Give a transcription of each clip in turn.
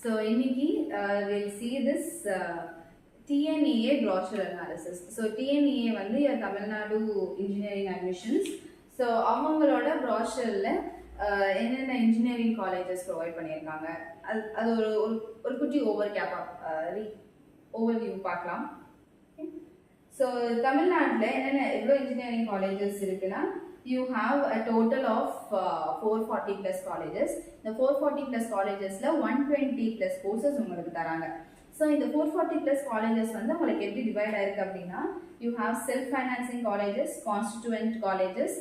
So இன்னைக்கு we'll see this TNEA brochure analysis. So TNEA வந்து Tamil Nadu Engineering Admissions. So அவங்களோட brochureல என்னென்ன engineering colleges provide பண்ணியிருக்காங்க அது ஒரு ஒரு குட்டி ஓவர்வியூ பார்க்கலாம். ஸோ தமிழ்நாட்டில் என்னென்ன எவ்வளோ இன்ஜினியரிங் காலேஜஸ் இருக்குன்னா you have a total of 440 plus colleges. The 440 plus collegesல 120 plus courses உங்களுக்கு தராங்க. So இந்த 440 plus colleges வந்து உங்களுக்கு எப்படி டிவைட் ஆயிருக்கு அப்படின்னா you have self financing colleges, constituent colleges,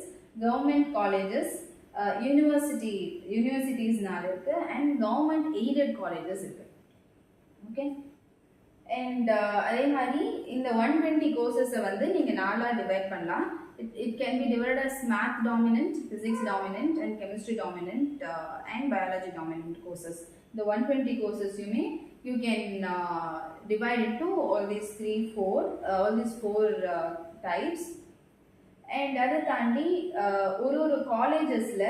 government colleges, universities இருக்கு and government aided colleges இருக்கு. Okay. And அதே மாதிரி இந்த 120 courses வந்து நீங்க நாலா டிவைட் பண்ணலாம். It can be divided as math dominant, physics dominant and chemistry dominant and biology dominant courses. The 120 courses you can divide into all these four types. And அதை தாண்டி ஒரு காலேஜஸ்ல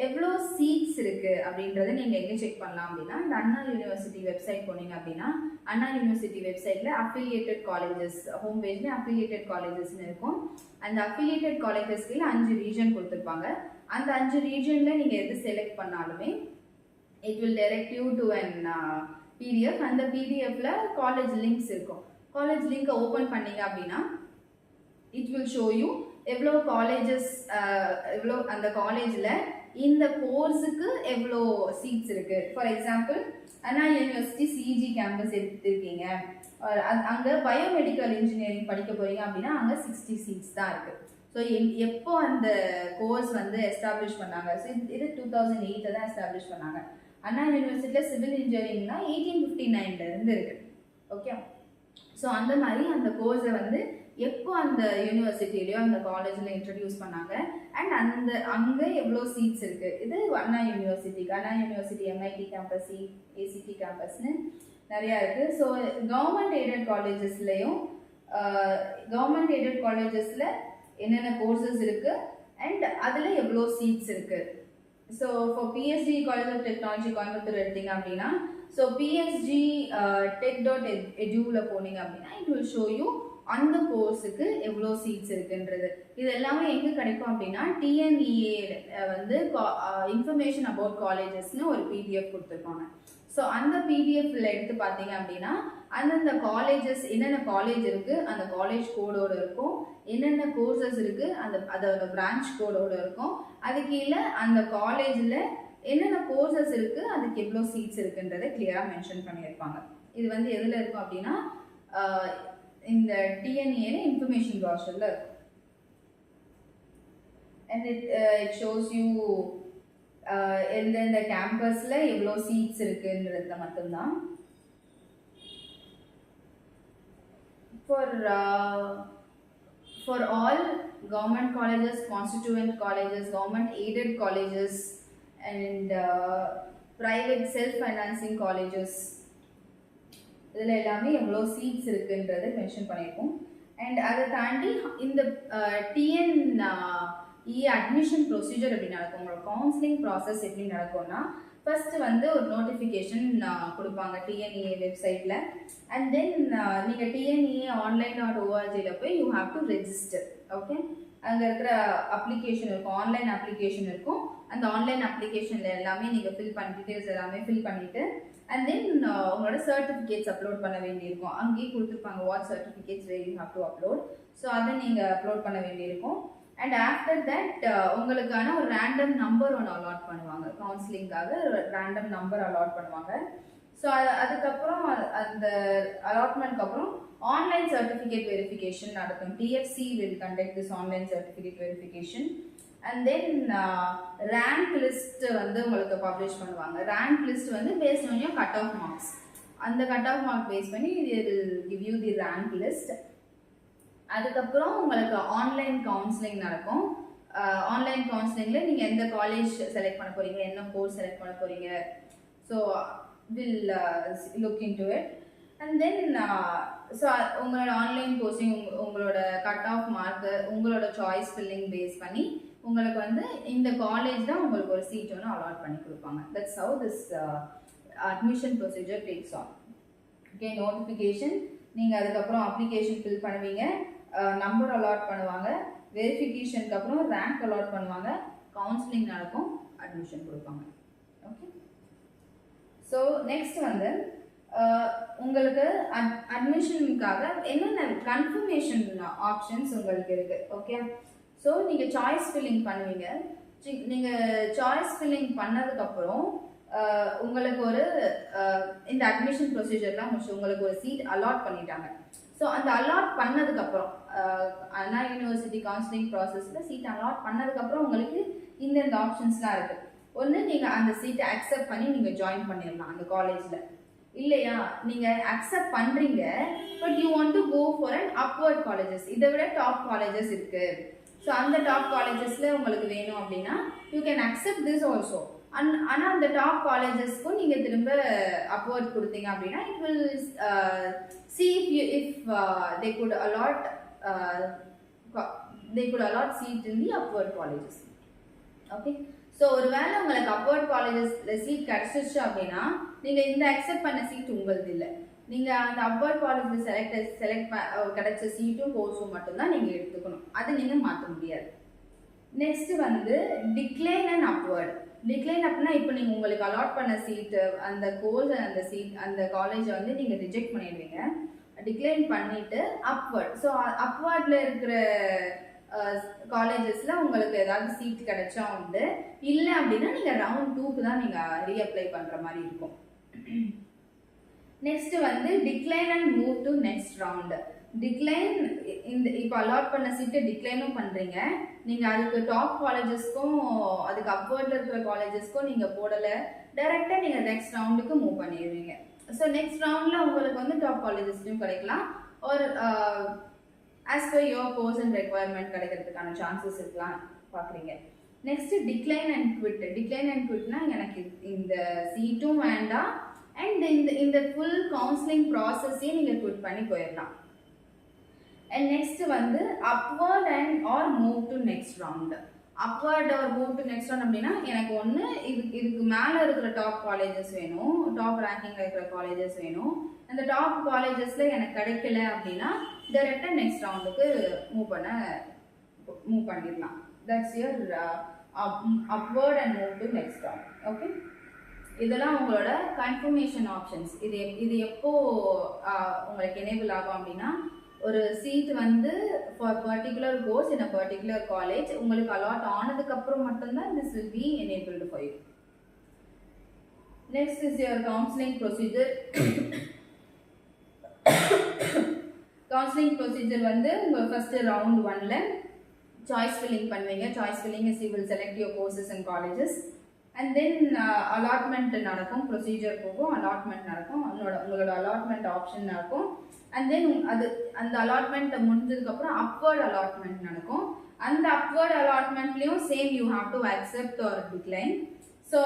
எவ்வளோ சீட்ஸ் இருக்கு அப்படின்றத நீங்க எங்க செக் பண்ணலாம் அப்படின்னா இந்த அண்ணா யூனிவர்சிட்டி வெப்சைட் போனீங்க அப்படின்னா அண்ணா யூனிவர்சிட்டி வெப்சைட்ல அஃபிலியேட்டட் காலேஜஸ் ஹோம் பேஜ்ல அஃபிலியேட்டட் காலேஜஸ்னு இருக்கும். அந்த அஃபிலியேட்டட் காலேஜஸ்க்கு 5 ரீஜன் கொடுத்துருப்பாங்க. அந்த 5 ரீஜன்ல நீங்க எது செலக்ட் பண்ணாலுமே it will direct you to an PDF. அந்த பிடிஎஃப்ல காலேஜ் லிங்க்ஸ் இருக்கும். காலேஜ் லிங்கை ஓபன் பண்ணீங்க அப்படின்னா இட் வில் ஷோ யூ எவ்வளோ காலேஜஸ் எவ்வளோ அந்த காலேஜில் இந்த கோர்ஸுக்கு எவ்வளோ சீட்ஸ் இருக்கு. For example Anna university CG campus எடுத்துருக்கீங்க, அங்கே பயோமெடிக்கல் இன்ஜினியரிங் படிக்க போறீங்க அப்படின்னா அங்கே 60 சீட்ஸ் தான் இருக்கு. ஸோ எப்போ அந்த கோர்ஸ் வந்து எஸ்டாப்ளிஷ் பண்ணாங்க? ஸோ இது 2008 தான் எஸ்டாப்ளிஷ் பண்ணாங்க. அண்ணா யூனிவர்சிட்டியில் சிவில் இன்ஜினியரிங்னா 1859 இருந்து இருக்கு. ஓகே. ஸோ அந்த மாதிரி அந்த கோர்ஸை வந்து எப்போ அந்த யூனிவர்சிட்டிலையோ அந்த காலேஜில் இன்ட்ரடியூஸ் பண்ணாங்க அண்ட் அங்கே எவ்வளோ சீட்ஸ் இருக்குது. இது அண்ணா யூனிவர்சிட்டி எம்ஐடி கேம்பஸ், ஏசிடி கேம்பஸ்னு நிறையா இருக்குது. ஸோ கவர்மெண்ட் எய்டட் காலேஜஸில் என்னென்ன கோர்சஸ் இருக்குது அண்ட் அதில் எவ்வளோ சீட்ஸ் இருக்குது. So for PSG college of technology Coimbatore எடுத்தீங்க அப்படின்னா ஸோ பிஎஸ்ஜி tech.eduல போனீங்க அப்படின்னா இட் வில் ஷோ யூ அந்த கோர்ஸுக்கு எவ்வளோ சீட்ஸ் இருக்குன்றது. இது எல்லாமே எங்கே கிடைக்கும் அப்படின்னா டிஎன்இஏ வந்து இன்ஃபர்மேஷன் அபவுட் காலேஜஸ்னு ஒரு பிடிஎஃப் கொடுத்துருப்பாங்க. ஸோ அந்த பிடிஎஃப்ல எடுத்து பார்த்தீங்க அப்படின்னா அந்தந்த காலேஜஸ் என்னென்ன காலேஜ் இருக்கு அந்த காலேஜ் கோடோட இருக்கும், என்னென்ன கோர்சஸ் இருக்கு அதோட பிரான்ச் கோடோட இருக்கும், அது கீழே அந்த காலேஜில் என்னென்ன கோர்சஸ் இருக்கு அதுக்கு எவ்வளோ சீட்ஸ் இருக்குன்றதை கிளியரா மென்ஷன் பண்ணியிருப்பாங்க. இது வந்து எதுல இருக்கும் அப்படின்னா இந்த டிஎன்ஏ இன்ஃபர்மேஷன் ப்ராஷர்ல இருக்கும். அண்ட் இட் ஷோஸ் யூ எந்தெந்த கேம்பஸ்ல எவ்வளோ சீட்ஸ் இருக்குன்றதுல மட்டும்தான். For all government colleges, constituent colleges, government aided colleges and private self-financing colleges இதில் எல்லாமே எவ்வளோ சீட்ஸ் இருக்குன்றதை மென்ஷன் பண்ணியிருக்கோம். அண்ட் அதை தாண்டி இந்த டிஎன்இஏ அட்மிஷன் ப்ரொசீஜர் எப்படி நடக்கும், உங்களோட கவுன்சிலிங் ப்ராசஸ் எப்படி நடக்கும்னா ஃபர்ஸ்ட் வந்து ஒரு நோட்டிஃபிகேஷன் கொடுப்பாங்க டிஎன்இஏ வெப்சைட்டில். அண்ட் தென் நீங்கள் டிஎன்இஏ online.org போய் you have to register. Okay. அங்கே இருக்கிற அப்ளிகேஷன் இருக்கும், ஆன்லைன் அப்ளிகேஷன் இருக்கும். அந்த ஆன்லைன் அப்ளிகேஷனில் எல்லாமே நீங்கள் டீட்டெயில்ஸ் எல்லாமே ஃபில் பண்ணிவிட்டு அண்ட் தென் உங்களோட சர்டிஃபிகேட்ஸ் அப்லோட் பண்ண வேண்டியிருக்கும். அங்கேயே கொடுத்துருப்பாங்க what certificates where you have to upload. So அதை நீங்கள் அப்லோட் பண்ண வேண்டியிருக்கும். அண்ட் ஆஃப்டர் தட் உங்களுக்கான ஒரு ரேண்டம் நம்பர் ஒன்று அலாட் பண்ணுவாங்க. கவுன்சிலிங்காக ரேண்டம் நம்பர் அலாட் பண்ணுவாங்க. ஸோ அதுக்கப்புறம் அந்த அலாட்மெண்ட்க்கு அப்புறம் ஆன்லைன் சர்டிஃபிகேட் வெரிஃபிகேஷன் நடக்கும். TFC will conduct this online certificate verification. And then rank list வந்து உங்களுக்கு பப்ளிஷ் பண்ணுவாங்க. ரேங்க் லிஸ்ட் வந்து based on your cut off marks. அந்த கட் ஆஃப் மார்க் பேஸ் பண்ணி give you the rank list. அதுக்கப்புறம் உங்களுக்கு online counselling நடக்கும். Online கவுன்சிலிங்கில் நீங்கள் எந்த காலேஜ் செலக்ட் பண்ண போறீங்க, என்ன கோர்ஸ் செலக்ட் பண்ண போறீங்க, so will look in to it. And then so உங்களோட ஆன்லைன் கோர்சிங் உங்களோட கட் ஆஃப் மார்க்கு உங்களோட சாய்ஸ் ஃபில்லிங் பேஸ் பண்ணி உங்களுக்கு வந்து இந்த காலேஜ் தான் உங்களுக்கு ஒரு சீட் ஒன்று அலாட் பண்ணி கொடுப்பாங்க. That's how this admission procedure takes on. Okay, notification, நீங்கள் அதுக்கப்புறம் அப்ளிகேஷன் ஃபில் பண்ணுவீங்க, நம்பர் அலாட் பண்ணுவாங்க, வெரிஃபிகேஷனுக்கு அப்புறம் ரேங்க் அலாட் பண்ணுவாங்க, கவுன்சிலிங் நடக்கும், அட்மிஷன் கொடுப்பாங்க. ஓகே, ஸோ நெக்ஸ்ட் வந்து உங்களுக்கு அட்மிஷனுக்காக என்னென்ன கன்ஃபர்மேஷன் ஆப்ஷன்ஸ் உங்களுக்கு இருக்கு. ஓகே, ஸோ நீங்கள் சாய்ஸ் ஃபில்லிங் பண்ணுவீங்க. நீங்கள் சாய்ஸ் ஃபில்லிங் பண்ணதுக்கப்புறம் உங்களுக்கு ஒரு இந்த அட்மிஷன் ப்ரொசீஜர்லாம் முடிச்சு உங்களுக்கு ஒரு சீட் அலாட் பண்ணிட்டாங்க. ஸோ அந்த அலாட் பண்ணதுக்கப்புறம் அண்ணா யூனிவர்சிட்டி கவுன்சிலிங் ப்ராசஸில் சீட் அலாட் பண்ணதுக்கப்புறம் உங்களுக்கு இந்த ஆப்ஷன்ஸ்லாம் இருக்குது. ஒன்று, நீங்கள் அந்த சீட்டை அக்செப்ட் பண்ணி நீங்கள் ஜாயின் பண்ணிடலாம் அந்த காலேஜில். இல்லையா, நீங்கள் அக்செப்ட் பண்ணுறீங்க, but you want to go for an upward colleges, இதை விட டாப் காலேஜஸ் இருக்குது. ஸோ அந்த டாப் காலேஜஸில் உங்களுக்கு வேணும் அப்படின்னா you can accept this also. ஆனால் அந்த டாப் காலேஜஸ்க்கும் நீங்கள் திரும்ப அப்வர்ட் கொடுத்தீங்க அப்படின்னா it will see if they could allot seat in the upward colleges. Okay, so ஒருவேளை உங்களுக்கு அப்வர்ட் காலேஜஸில் சீட் கிடச்சிருச்சு அப்படின்னா நீங்கள் இந்த அக்செப்ட் பண்ண சீட் உங்களது இல்லை. நீங்கள் அந்த அப்வர்ட் காலேஜில் செலக்ட் கிடைச்ச சீட்டும் கோர்ஸும் மட்டும்தான் நீங்கள் எடுத்துக்கணும், அதை நீங்கள் மாற்ற முடியாது. நெக்ஸ்ட் வந்து டிக்ளைன் அண்ட் அப்வர்ட். டிக்ளைன் அப்படின்னா இப்போ நீங்கள் உங்களுக்கு அலாட் பண்ண சீட்டு அந்த கோர்ஸ் அந்த சீட் அந்த காலேஜை வந்து நீங்கள் ரிஜெக்ட் பண்ணிடுவீங்க. டிக்ளைன் பண்ணிவிட்டு அப்வர்ட், ஸோ அப்வர்டில் இருக்கிற காலேஜஸில் உங்களுக்கு ஏதாவது சீட் கிடைச்சா உண்டு, இல்லை அப்படின்னா நீங்கள் ரவுண்ட் 2க்கு தான் நீங்கள் ரீஅப்ளை பண்ணுற மாதிரி இருக்கும். நெக்ஸ்ட் வந்து decline and move to next round. Decline, இந்த இப்போ அலாட் பண்ண சீட்டை டிக்ளைனும் பண்ணுறீங்க, நீங்கள் அதுக்கு டாப் காலேஜஸ்க்கும் அதுக்கு அப்வர்டில் இருக்கிற காலேஜஸ்க்கும் நீங்கள் போடலை, டைரெக்டாக நீங்கள் நெக்ஸ்ட் ரவுண்டுக்கு மூவ் பண்ணிடுவீங்க. ஸோ நெக்ஸ்ட் ரவுண்டில் உங்களுக்கு வந்து டாப் காலேஜஸ்லையும் கிடைக்கலாம், ஒரு as per your course and requirement கிடைக்கிறதுக்கான சான்சஸ் இருக்கலாம் பார்க்குறீங்க. Next decline and quit. Decline and குவிட்னா எனக்கு இந்த சீட்டும் வேண்டாம் அண்ட் இந்த ஃபுல் கவுன்சிலிங் ப்ராசஸையும் நீங்கள் குவிட் பண்ணி போயிடலாம். அண்ட் நெக்ஸ்ட் வந்து upward and or move to next round. Upward or move to next round அப்படின்னா எனக்கு ஒன்று இதுக்கு மேலே இருக்கிற டாப் காலேஜஸ் வேணும், டாப் ரேங்கிங்கில் இருக்கிற காலேஜஸ் வேணும், அந்த டாப் காலேஜஸில் எனக்கு கிடைக்கல அப்படின்னா டைரெக்டாக நெக்ஸ்ட் ரவுண்டுக்கு மூவ் பண்ணிடலாம். That's your upward and move to next round. Okay, இதெல்லாம் உங்களோட கன்ஃபர்மேஷன் ஆப்ஷன்ஸ். இது எப்போ உங்களுக்கு எனேபிள் ஆகும் அப்படின்னா ஒரு சீட் வந்து for particular course in a particular college உங்களுக்கு அலாட் ஆனதுக்கப்புறம் மட்டும்தான் this will be enabled for you. Next is your counselling procedure. Counselling procedure வந்து உங்கள் ஃபர்ஸ்ட் ரவுண்ட் 1ல சாய்ஸ் ஃபில்லிங் பண்ணுவீங்க. Choice filling is you will select your courses and colleges and then allotment நடக்கும், procedure போகும், allotment நடக்கும், உங்களோட allotment option நடக்கும். And then அந்த allotment முடிஞ்சதுக்கப்புறம் அப்வர்ட் அலாட்மெண்ட் நடக்கும். அந்த upward அலாட்மெண்ட்லேயும் same you have to accept or decline. So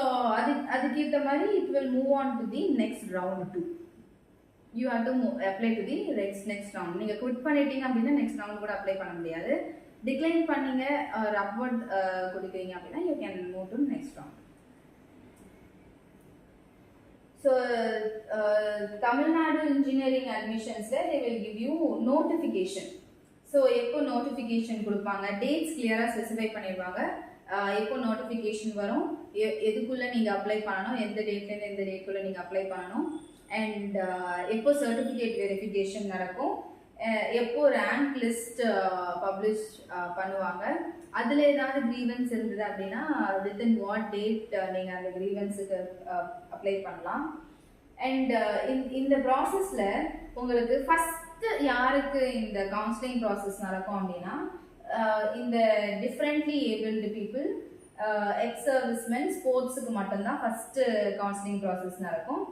அதுக்கேற்ற மாதிரி it will move on to the next round 2. You have to apply to the next round. நீங்கள் quit பண்ணிட்டீங்க அப்படின்னா next round கூட apply பண்ண முடியாது. டிக்ளைன் பண்ணீங்க ஒரு அப்வர்ட் கொடுக்குறீங்க அப்படின்னா you can move to next round. So Tamil Nadu engineering அட்மிஷன்ஸில் they will give you notification. So எப்போ நோட்டிஃபிகேஷன் கொடுப்பாங்க, டேட்ஸ் கிளியராக ஸ்பெசிஃபை பண்ணிடுவாங்க, எப்போ நோட்டிஃபிகேஷன் வரும், எதுக்குள்ளே நீங்கள் அப்ளை பண்ணணும், எந்த டேட்லேருந்து எந்த டேட்குள்ளே நீங்கள் அப்ளை பண்ணணும், அண்ட் எப்போ சர்டிஃபிகேட் வெரிஃபிகேஷன் நடக்கும், எப்போ ரேங்க் லிஸ்ட் பப்ளிஷ் பண்ணுவாங்க, அதில் ஏதாவது க்ரீவன்ஸ் இருந்தது அப்படின்னா வித்தின் வாட் டேட் நீங்கள் அந்த க்ரீவன்ஸுக்கு அப்ளை பண்ணலாம். அண்ட் இந்த ப்ராசஸில் உங்களுக்கு ஃபஸ்ட்டு யாருக்கு இந்த கவுன்சிலிங் ப்ராசஸ் நடக்கும் அப்படின்னா இந்த differently abled people, ex servicemen, ஸ்போர்ட்ஸுக்கு மட்டும்தான் ஃபஸ்ட்டு கவுன்சிலிங் ப்ராசஸ் நடக்கும்.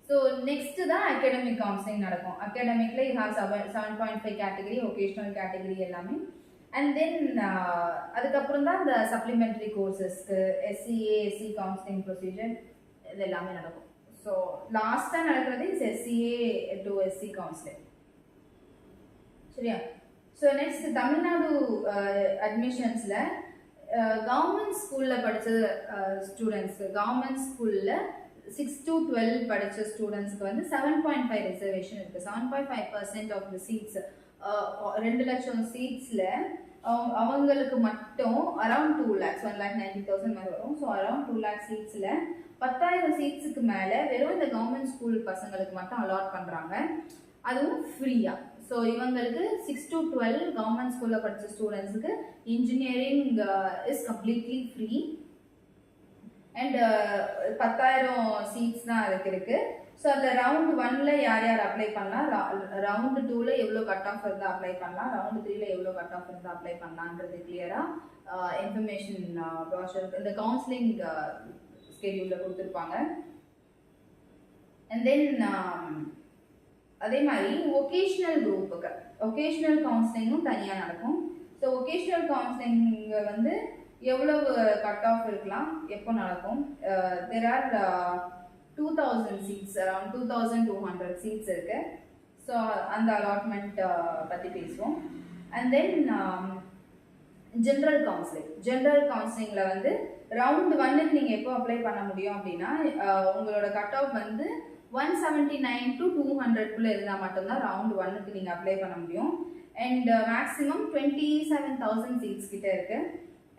ஸோ நெக்ஸ்ட்டு தான் அகாடமிக் கவுன்சிலிங் நடக்கும். அகாடமிக்கில் you have 7.5 category, vocational category எல்லாமே. அண்ட் தென் அதுக்கப்புறம் தான் இந்த சப்ளிமெண்ட்ரி கோர்சஸ்க்கு எஸ்சிஏ, எஸ்சி கவுன்சிலிங் ப்ரொசீஜர் இது எல்லாமே நடக்கும். ஸோ லாஸ்ட்டாக நடக்கிறது is SCA to SC counselling. சரியா? ஸோ நெக்ஸ்ட் தமிழ்நாடு அட்மிஷன்ஸில் கவர்மெண்ட் ஸ்கூலில் படித்த ஸ்டூடெண்ட்ஸ்க்கு கவர்மெண்ட் ஸ்கூலில் 6 to 12 படிச்ச ஸ்டூடெண்ட்ஸ்க்கு வந்து 7.5 ரிசர்வேஷன் இருக்கு. 7.5% ஆஃப் தி சீட்ஸ் 2 லட்சம் சீட்ஸ்ல அவங்களுக்கு மட்டும் அரௌண்ட் 2 lakhs 1,90,000 மாதிரி வரும். ஸோ அரௌண்ட் 2 lakh சீட்ஸ்ல 10,000 சீட்ஸுக்கு மேல வெறும் இந்த கவர்மெண்ட் ஸ்கூல் பசங்களுக்கு மட்டும் அலாட் பண்றாங்க, அதுவும் ஃப்ரீயா. ஸோ இவங்களுக்கு 6 to 12 கவர்மெண்ட் ஸ்கூல்ல படிச்ச ஸ்டூடெண்ட்ஸுக்கு engineering is completely free. And 10,000 seats தான் அதுக்கு இருக்கு. ஸோ அந்த ரவுண்ட் 1ல யார் யார் அப்ளை பண்ணலாம், ரவுண்ட் 2ல எவ்வளோ கட் ஆஃப் இருந்தால் அப்ளை பண்ணலாம், ரவுண்ட் 3ல எவ்வளோ கட் ஆஃப் இருந்தால் அப்ளை பண்ணலான்றது கிளியரா இன்ஃபர்மேஷன் ப்ராஷர் இந்த கவுன்சிலிங் ஸ்கெடியூல்ல கொடுத்துருப்பாங்க. அண்ட் தென் அதே மாதிரி ஒகேஷ்னல் குரூப்புக்கு ஒகேஷ்னல் கவுன்சிலிங்கும் தனியாக நடக்கும். ஸோ ஒகேஷ்னல் கவுன்சிலிங் வந்து எவ்வளவு கட் ஆஃப் இருக்கலாம், எப்போ நடக்கும், there are 2,000 seats, around 2,200 seats இருக்கு. ஸோ அந்த அலாட்மெண்ட் பற்றி பேசுவோம். அண்ட் தென் ஜென்ரல் கவுன்சிலிங்ல வந்து ரவுண்ட் 1க்கு நீங்கள் எப்போ அப்ளை பண்ண முடியும் அப்படின்னா உங்களோட கட் ஆஃப் வந்து 179 to 200 இருந்தால் மட்டும்தான் ரவுண்ட் 1க்கு நீங்கள் அப்ளை பண்ண முடியும். அண்ட் மேக்ஸிமம் 27,000 சீட்ஸ் கிட்ட இருக்கு.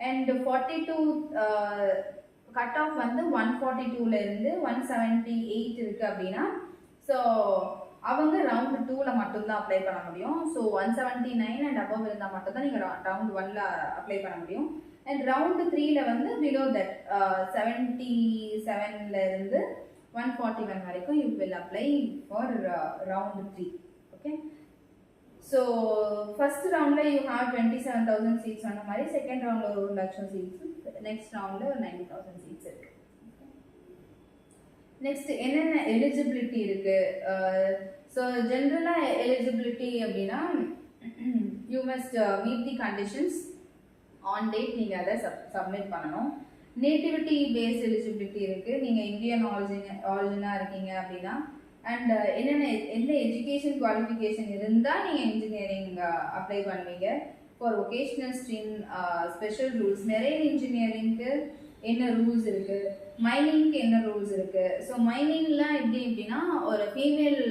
அண்ட் 42 கட் ஆஃப் வந்து 142ல இருந்து 178 இருக்கு அப்படின்னா ஸோ அவங்க ரவுண்ட் 2ல மட்டும்தான் அப்ளை பண்ண முடியும். ஸோ 179 அண்ட் அபவ் இருந்தால் மட்டும்தான் நீங்கள் ரவுண்ட் 1ல அப்ளை பண்ண முடியும். அண்ட் ரவுண்ட் 3ல வந்து பிலோ தட் 77ல இருந்து 141 வரைக்கும் you will apply for round 3. Okay, so first ரவுண்ட்ல யூ ஹாவ் 27,000 சீட்ஸ் சொன்ன மாதிரி, செகண்ட் ரவுண்ட்ல 1 லட்சம் சீட்ஸ், நெக்ஸ்ட் ரவுண்ட்ல 90,000 சீட்ஸ் இருக்கு. நெக்ஸ்ட் என்னென்ன எலிஜிபிலிட்டி இருக்கு. ஸோ ஜென்ரலா எலிஜிபிலிட்டி அப்படின்னா you must meet the conditions on date, நீங்க அதை சப்மிட் பண்ணணும். நேட்டிவிட்டி பேஸ்ட் எலிஜிபிலிட்டி இருக்கு, நீங்க இந்தியன் ஆரிஜினா இருக்கீங்க அப்படின்னா. அண்ட் எந்த எஜுகேஷன் குவாலிஃபிகேஷன் இருந்தால் நீங்கள் இன்ஜினியரிங் அப்ளை பண்ணுவீங்க. For vocational stream special rules, marine இன்ஜினியரிங்க்கு என்ன ரூல்ஸ் இருக்கு, மைனிங்க்கு என்ன ரூல்ஸ் இருக்கு. ஸோ மைனிங்லாம் எப்படி அப்படின்னா ஒரு ஃபீமேல்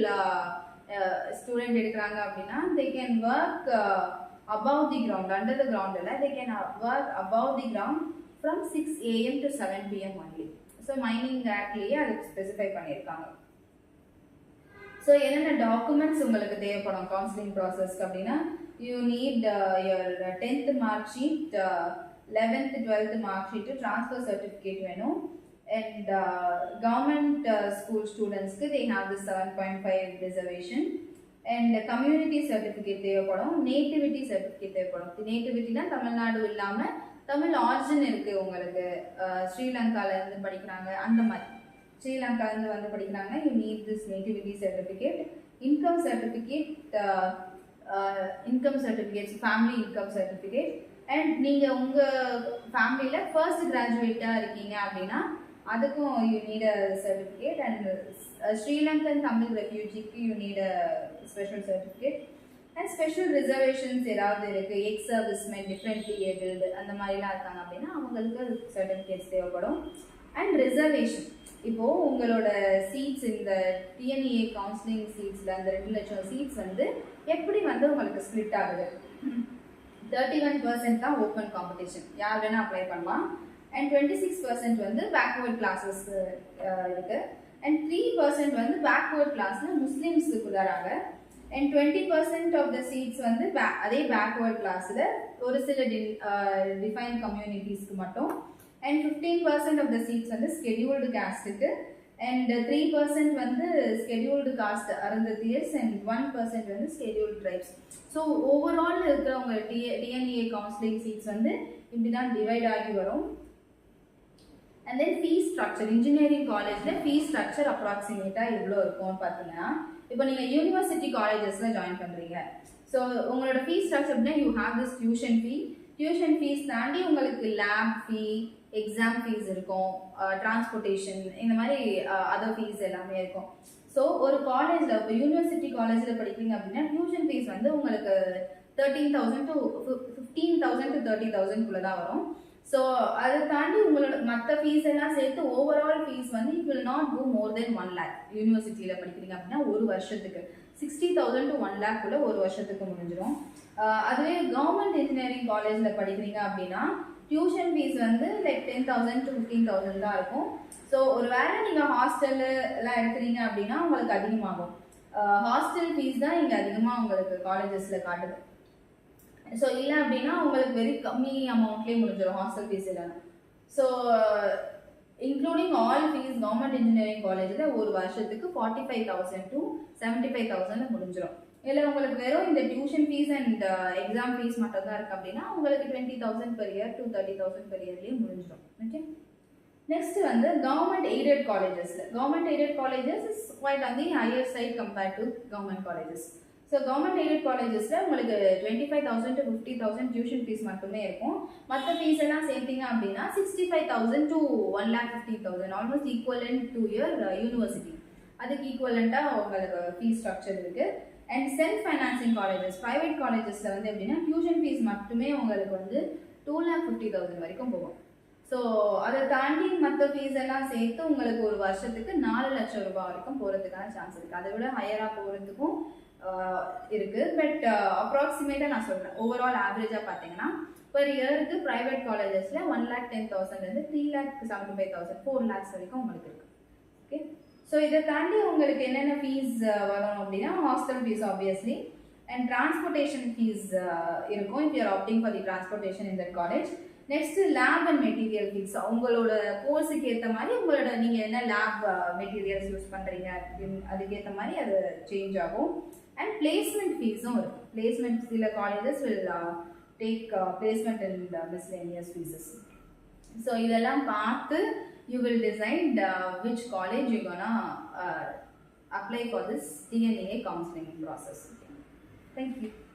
ஸ்டூடெண்ட் எடுக்கிறாங்க அப்படின்னா they can work above the ground, under the ground இல்லை, they can work above the ground from 6 AM to 7 PM only. So mining ஆக்ட்லேயே அதுக்கு ஸ்பெசிஃபை பண்ணியிருக்காங்க. ஸோ என்னென்ன டாக்குமெண்ட்ஸ் உங்களுக்கு தேவைப்படும் கவுன்சிலிங் ப்ராசஸ்க்கு அப்படின்னா you need your 10th mark sheet, 11th 12th mark sheet, transfer certificate வேணும். And government school ஸ்டூடெண்ட்ஸ்க்கு they have the 7.5 reservation. And community certificate தேவைப்படும், நேட்டிவிட்டி சர்டிஃபிகேட் தேவைப்படும். நேட்டிவிட்டினா தமிழ்நாடு இல்லாமல் தமிழ் ஆரிஜின் இருக்கு உங்களுக்கு, ஸ்ரீலங்காலேருந்து படிக்கிறாங்க அந்த மாதிரி, ஸ்ரீலங்காலேருந்து வந்து படிக்கிறாங்க, you need this nativity certificate. Income certificates, family income certificate. And நீங்கள் உங்கள் ஃபேமிலியில் ஃபர்ஸ்ட் கிராஜுவேட்டாக இருக்கீங்க அப்படின்னா அதுக்கும் you need a certificate. And Sri Lankan Tamil ரெஃப்யூஜிக்கு you need a special certificate. And special reservations ஏதாவது இருக்குது, எக்ஸ் சர்வீஸ்மென், டிஃப்ரெண்ட்லி ஏபிள்டு அந்த மாதிரிலாம் இருக்காங்க அப்படின்னா அவங்களுக்கு சர்டிஃபிகேட்ஸ் தேவைப்படும். அண்ட் ரிசர்வேஷன், இப்போது உங்களோட சீட்ஸ் இந்த டிஎன்இஏ கவுன்சிலிங் சீட்ஸில் அந்த 2 லட்சம் சீட்ஸ் வந்து எப்படி வந்து உங்களுக்கு ஸ்ப்ளிட் ஆகுது. 31% தான் ஓப்பன் காம்படிஷன், யார் வேணால் அப்ளை பண்ணலாம். அண்ட் 26% வந்து பேக்வேர்ட் கிளாஸஸ் இருக்கு. அண்ட் 3% வந்து பேக்வேர்ட் கிளாஸில் முஸ்லீம்ஸுக்கு தராங்க. அண்ட் 20% ஆஃப் த சீட்ஸ் வந்து அதே பேக்வேர்ட் கிளாஸில் ஒரு சில டிஃபைன் கம்யூனிட்டிஸ்க்கு மட்டும். அண்ட் 15% ஆஃப் த சீட்ஸ் வந்து ஸ்கெடியூல்டு காஸ்ட்டுக்கு. அண்ட் 3% வந்து ஸ்கெடியூல்டு காஸ்ட் அருந்ததியர்ஸ். அண்ட் 1% வந்து ஸ்கெடியூல்டு ட்ரைப்ஸ். ஸோ ஓவரால் இருக்கிறவங்க டிஎன்இஏ கவுன்சிலிங் சீட்ஸ் வந்து இப்படி தான் டிவைட் ஆகி வரும். And then fees structure, engineering காலேஜில் ஃபீஸ் ஸ்ட்ரக்சர் அப்ராக்சிமேட்டாக எவ்வளோ இருக்கும்னு பார்த்தீங்கன்னா, இப்போ நீங்கள் யூனிவர்சிட்டி காலேஜஸில் ஜாயின் பண்ணுறீங்க. ஸோ உங்களோட ஃபீஸ் ஸ்ட்ரக்சர் அப்படின்னா you have this tuition fees தாண்டி உங்களுக்கு லேப் ஃபீ, எக்ஸாம் ஃபீஸ் இருக்கும், டிரான்ஸ்போர்ட்டேஷன், இந்த மாதிரி அதர் ஃபீஸ் எல்லாமே இருக்கும். ஸோ ஒரு காலேஜில் இப்போ யூனிவர்சிட்டி காலேஜில் படிக்கிறீங்க அப்படின்னா டியூஷன் ஃபீஸ் வந்து உங்களுக்கு 13,000 to 15,000 to 30,000 தான் வரும். ஸோ அதை தாண்டி உங்களோட மற்ற ஃபீஸ் எல்லாம் சேர்த்து ஓவரால் ஃபீஸ் வந்து it will not go more than 1 lakh. யூனிவர்சிட்டியில் படிக்கிறீங்க அப்படின்னா ஒரு வருஷத்துக்கு 60,000 to 1 lakh குள்ள ஒரு வருஷத்துக்கு முடிஞ்சிடும். அதுவே கவர்மெண்ட் இன்ஜினியரிங் காலேஜில் படிக்கிறீங்க அப்படின்னா டியூஷன் ஃபீஸ் வந்து லைக் 10,000 to 15,000 தான் இருக்கும். ஸோ ஒரு வேளை நீங்கள் ஹாஸ்டல் எல்லாம் எடுக்கிறீங்க அப்படின்னா உங்களுக்கு அதிகமாகும். ஹாஸ்டல் ஃபீஸ் தான் இங்கே அதிகமாக உங்களுக்கு காலேஜஸில் காட்டுது. ஸோ இல்லை அப்படின்னா உங்களுக்கு வெரி கம்மி அமௌண்ட்லேயே முடிஞ்சிடும் ஹாஸ்டல் ஃபீஸ் எல்லாம். So including all fees government engineering காலேஜில் ஒரு வருஷத்துக்கு 45,000 to 75,000 முடிஞ்சிடும். இல்லை உங்களுக்கு வெறும் இந்த tuition fees and exam fees மட்டும் தான் இருக்குது அப்படின்னா உங்களுக்கு 20,000 per year to 30,000 per yearலேயே முடிஞ்சிடும். ஓகே, நெக்ஸ்ட் வந்து கவர்மெண்ட் எய்டட் காலேஜஸ்ல. Government aided colleges is quite on the higher side compared to government colleges. So government aided காலேஜஸ்ல உங்களுக்கு 25,000 to 50,000 டியூஷன் ஃபீஸ் மட்டுமே இருக்கும். மற்ற ஃபீஸ் எல்லாம் சேர்த்தீங்க அப்படின்னா 65,000 to 1,50,000 almost equivalent to your university. அதுக்கு ஈக்குவலண்ட்டாக உங்களுக்கு ஃபீஸ் ஸ்ட்ரக்சர் இருக்கு. And self financing colleges, private காலேஜஸ்ல வந்து எப்படின்னா டியூஷன் ஃபீஸ் மட்டுமே உங்களுக்கு வந்து 2,50,000 வரைக்கும் போகும். ஸோ அதை தாண்டி மற்ற ஃபீஸ் எல்லாம் சேர்த்து உங்களுக்கு ஒரு வருஷத்துக்கு 4 லட்சம் ரூபாய் வரைக்கும் போகிறதுக்கான சான்ஸ் இருக்குது. அதை விட ஹையராக போகிறதுக்கும் இருக்குது. பட் அப்ராக்சிமேட்டாக நான் சொல்கிறேன், ஓவரால் ஆவரேஜாக பார்த்தீங்கன்னா per இயருக்கு ப்ரைவேட் காலேஜஸில் 1,10,000 3,75,000 4 lakhs வரைக்கும் உங்களுக்கு இருக்குது. ஓகே, ஸோ இதை தாண்டி உங்களுக்கு என்னென்ன ஃபீஸ் வரும் அப்படின்னா hostel fees obviously and transportation fees இருக்கும் if you are opting for the transportation in that college. Next lab and material fees, உங்களோட கோர்ஸுக்கு ஏற்ற மாதிரி உங்களோட நீங்கள் என்ன லேப் மெட்டீரியல்ஸ் யூஸ் பண்ணுறீங்க அதுக்கேற்ற மாதிரி அது சேஞ்ச் ஆகும். அண்ட் பிளேஸ்மெண்ட் ஃபீஸும் இருக்கும். பிளேஸ்மெண்ட் சில colleges will take placement and miscellaneous fees. So இதெல்லாம் பார்த்து you will decide which college you gonna apply for this TNAA counseling process. Thank you.